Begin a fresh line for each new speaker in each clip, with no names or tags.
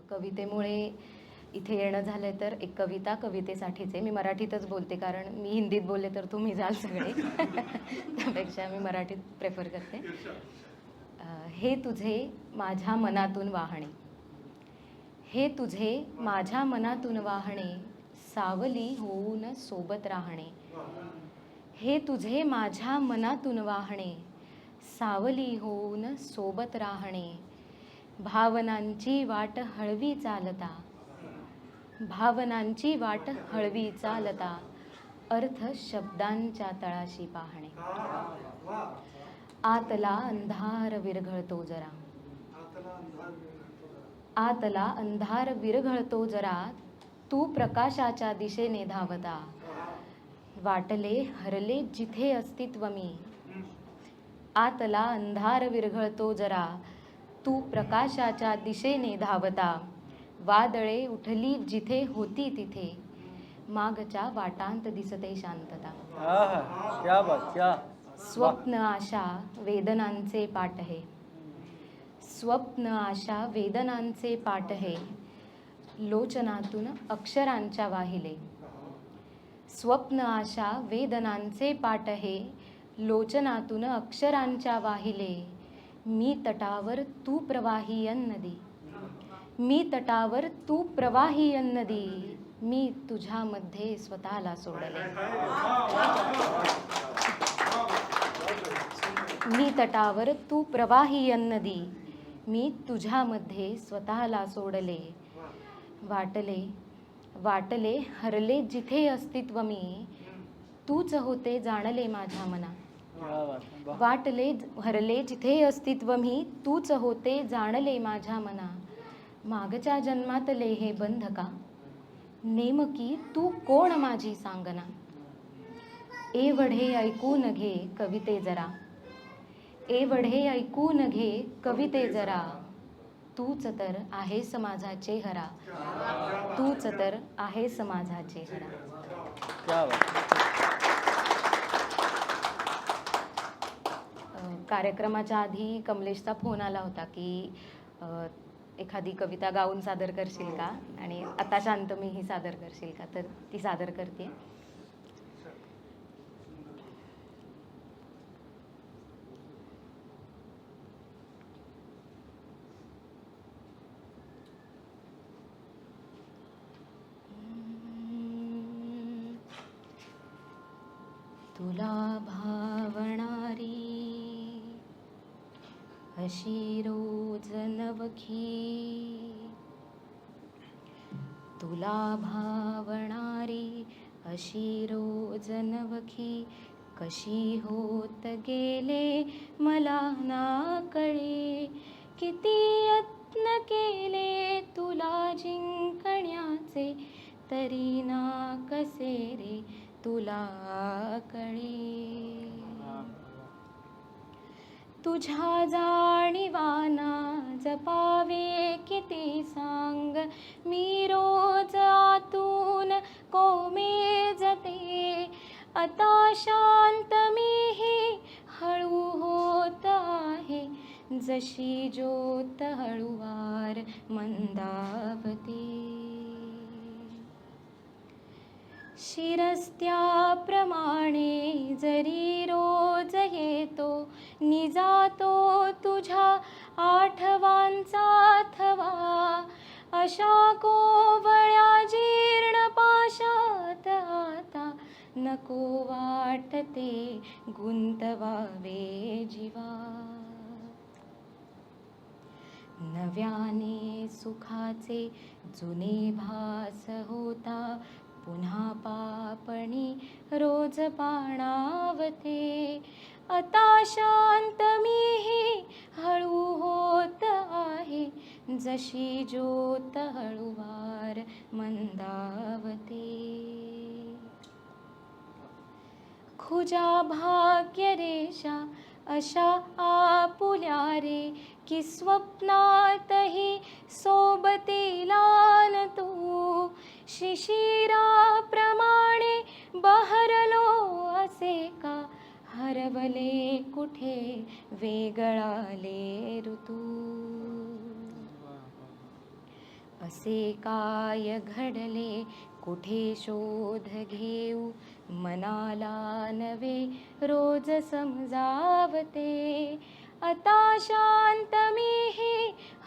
कवितेमुळे इथे येणं झालं तर एक कविता कवितेसाठीच आहे. मी मराठीतच बोलते कारण मी हिंदीत बोलले तर तुम्ही जाल सगळे. त्यापेक्षा मी मराठीत प्रेफर करते. हे तुझे माझ्या मनातून वाहणे, हे तुझे माझ्या मनातून वाहणे, सावली होऊन सोबत राहणे. हे तुझे माझ्या मनातून वाहणे, सावली होऊन सोबत राहणे. भावनांची वाट हळवी चालता, भावनांची वाट हळवी चालता, अर्थ शब्दांच्या तळाशी पाहणे. आतला अंधार विरघळतो जरा, आतला अंधार विरघळतो जरा, तू प्रकाशाच्या दिशेने धावता. वाटले हरले जिथे अस्तित्व मी, आतला अंधार विरघळतो जरा, तू प्रकाशाच्या दिशेने धावता. वादळे उठली जिथे होती तिथे, मागच्या वाटांत दिसते शांतता.
क्या बात, क्या.
स्वप्न आशा वेदनांचे पाटहे, स्वप्न आशा वेदनांचे पाटहे, लोचनातून अक्षरांच्या वाहिले. स्वप्न आशा वेदनांचे पाटहे, लोचनातून अक्षरांच्या वाहिले. मी तटावर तू प्रवाही नदी, मी तटावर तू प्रवाही नदी, मी तुझ्यामध्ये स्वतःला सोडले. मी तटावर तू प्रवाही नदी, मी तुझ्यामध्ये स्वतःला सोडले. वाटले वाटले हरले जिथे अस्तित्व मी, तूच होते जाणले माझ्या मना. वाटले हरले जिथे अस्तित्व मी, तूच होते जाणले माझ्या मना. मागच्या जन्मातले हे बंध का, नेमकी तू कोण माझी सांगना. एवढे ऐकून घे कविते जरा, एवढे ऐकून घे कविते जरा, तूच तर आहेस माझा चेहरा, तूच तर आहेस माझा चेहरा. कार्यक्रमाच्या आधी कमलेशचा फोन आला होता की एखादी कविता गाऊन सादर करशील का, आणि आता शांत मी ही सादर करशील का, तर ती सादर करते. तुला भावणारी अशी रोज नवखी, तुला भावणारी अशी रोज नवखी, कशी होत गेले मला ना कळे. किती यत्न केले तुला जिंकण्याचे, तरी ना कसे रे तुला कळे. तुझ्या जाणीवाना जपावे किती सांग, मी रोज आतून कोमेजते. आता शांत मीही हळू होत आहे, जशी ज्योत हळूवार मंदावते. शिरस्त्याप्रमाणे जरी रोज येतो, निजातो तुझ्या आठवांचा थवा. अशा कोवळ्या जीर्ण पाशात आता नको वाटते गुंतवावे जीवा. नव्याने सुखाचे जुने भास होता, पुन्हा पापणी रोज पाणावते. आता शांत मीही हळू होत आहे, जशी ज्योत हळूवार मंदावते. खुजा भाग्यरेषा अशा आपुल्या रे, की स्वप्नातही सोबतीला न तू. शिशिराप्रमाणे बहरलो असे का, हरवले कुठे वेगळाले ऋतू. असे काय घडले कुठे शोध घेऊ, मनाला नवे रोज समजावते. आता शांत मी हे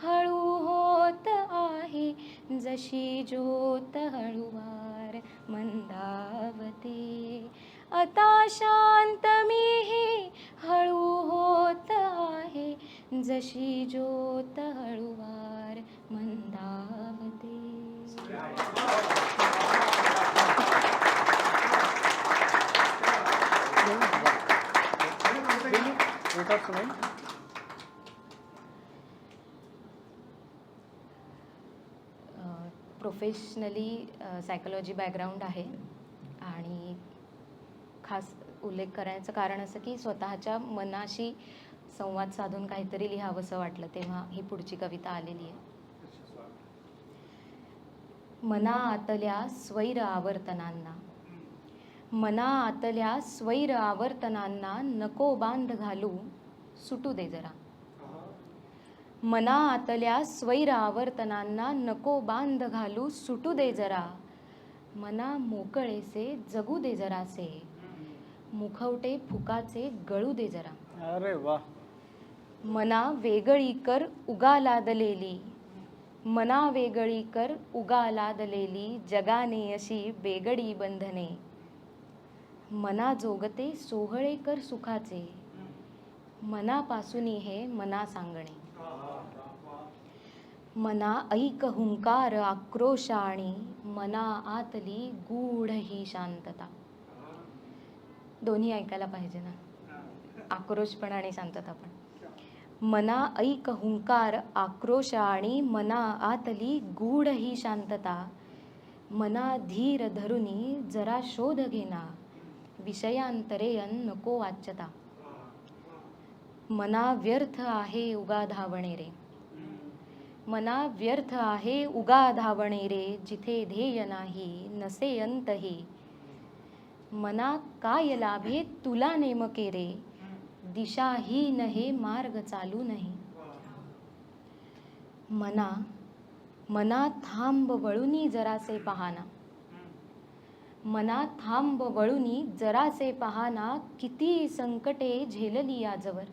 हळू होत आहे, जशी ज्योत हळूवार मंदावते. आता शांत मी हे हळू होत आहे, जशी ज्योत हळूवार मंदावते.
एक और सुनाई.
प्रोफेशनली सायकोलॉजी बॅकग्राऊंड आहे आणि खास उल्लेख करायचं कारण असं की स्वतःच्या मनाशी संवाद साधून काहीतरी लिहावंसं वाटलं तेव्हा ही पुढची कविता आलेली आहे. मना आतल्या स्वैर आवर्तनांना, मना आतल्या स्वैर आवर्तनांना नको बांध घालू, सुटू दे जरा. मना आतल्या स्वैर आवर्तनांना नको बांध घालू, सुटू दे जरा. मना मोकळेसे जगू दे जरासे, मुखवटे फुकाचे गळू दे जरा.
अरे वाह.
मना वेगळी कर उगा लादलेली, मना वेगळी कर उगा लादलेली, जगाने अशी बेगडी बंधने. मना जोगते सोहळे कर सुखाचे, मनापासूनी हे मना सांगणे. मना ऐक हुंकार आक्रोश आणि मना आतली गूढ ही शांतता. दोन्ही ऐकायला पाहिजे ना, आक्रोश पण आणि शांतता पण. मना ऐक हुंकार आक्रोश आणि मना आतली गूढ ही शांतता. मना धीर धरुनी जरा शोध घेना, विषयांतरेयन नको वाच्यता. मना व्यर्थ आहे उगा धावणे रे, मना व्यर्थ आहे उगा धावणे रे, जिथे ध्येय नाही नसे अंतही. मना काय लाभे तुला नेमके रे, दिशाहीन हे मार्ग चालू नाही. मना मना थांब वळुनी जरासे पहाना, मना थांब वळुनी जरासे पहाना, किती संकटे झेलली आजवर.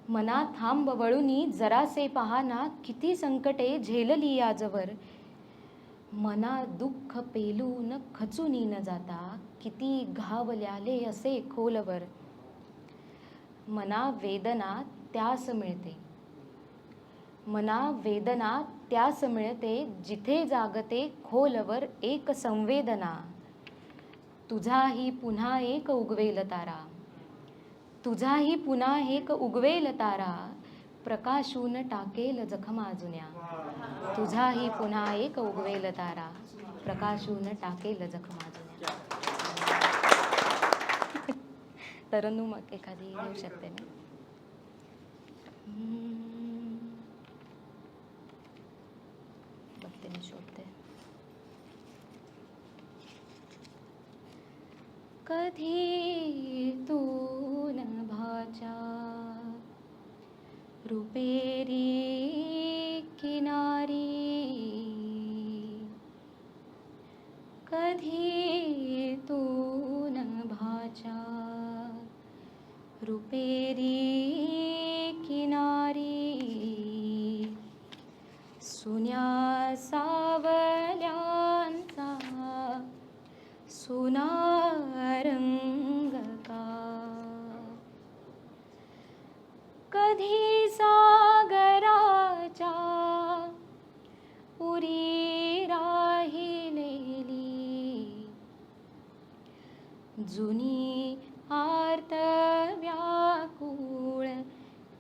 मना थांब वळुनी जरासे पहाना, किती संकटे झेलली आजवर. मना दुःख पेलून खचूनी न जाता, किती घावल्याले असे खोलवर. मना वेदना त्यास मिळते, मना वेदना त्यास मिळते, जिथे जागते खोलवर एक संवेदना. तुझाही पुन्हा एक उगवेल तारा, तुझाही पुन्हा एक उगवेल तारा, प्रकाशून टाकेल जखमा जुन्या. तुझाही पुन्हा एक उगवेल तारा, प्रकाशून टाकेल जखमा जुन्या. तरन्नू मग एखादी घेऊ शकते मी. बघते मी, शोधते. कधी तू नभाच्या रुपेरी किनारी, कधी तू नभाच्या रुपेरी किनारी. सुन्या सावल्यांचा सुना रंग का, कधी सागराच्या उरी राहिलेली, जुनी आर्त व्याकुळ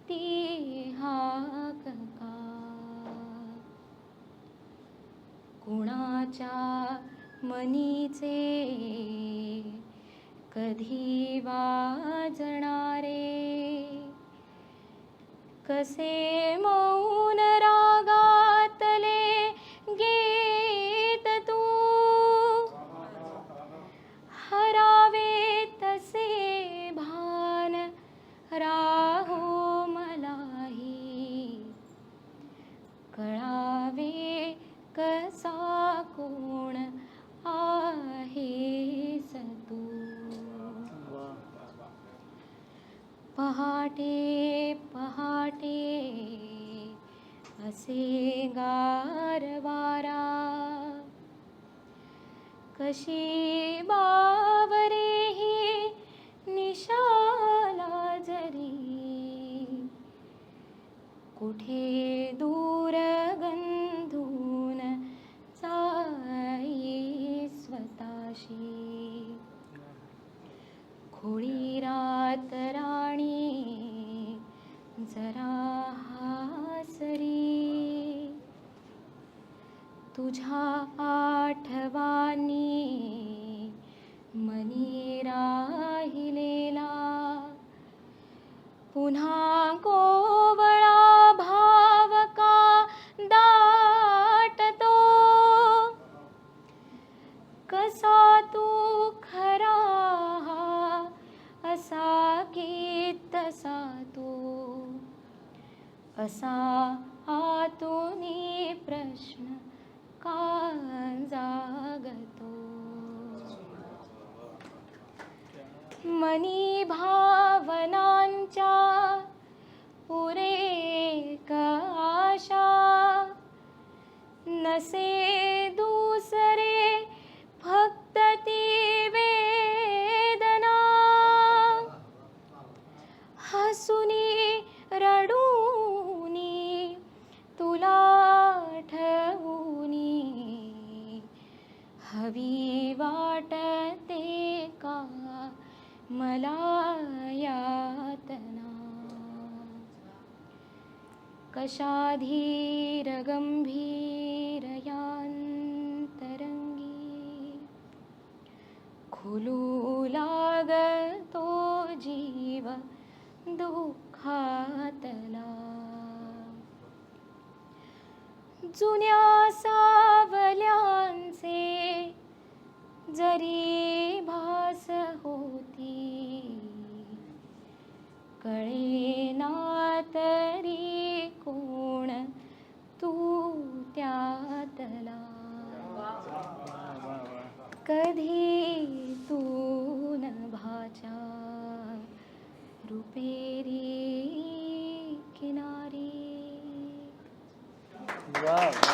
ती हाक का. कुणाच्या मनीचे कधी वाजणारे, कसे मौन रागातले गीत तू, हरावे तसे भान राहो मलाही, कळावे पहाटे पहाटे असे गारवारा, कशी बावरे ही निशाला जरी, कुठे दूर गंधून जाई स्वतःशी. खोळी रात राणी जरा हासरी, तुझ्या आठवानी मनी राहिलेला, पुन्हा कोवळा भाव का दाटतो, कसा तू खरा असा की तसा तो, असा आतूनी प्रश्न का जागतो. मनी भावनांच्या पुरेक आशा, नसे दुसरे फक्त ती वेदना, हसुनी रडूनी तुला ठेवूनी, हवी वाटते का मला यातना. कशा धीर गंभीर यांतरंगी, खुलू लागतो जीव दुःखातला. जुन्या सावल्यांचे जरी भास होती, कळेना तरी कोण तू त्यातला. कधी तू नभाच्या रुपेरी किनारी.
वा.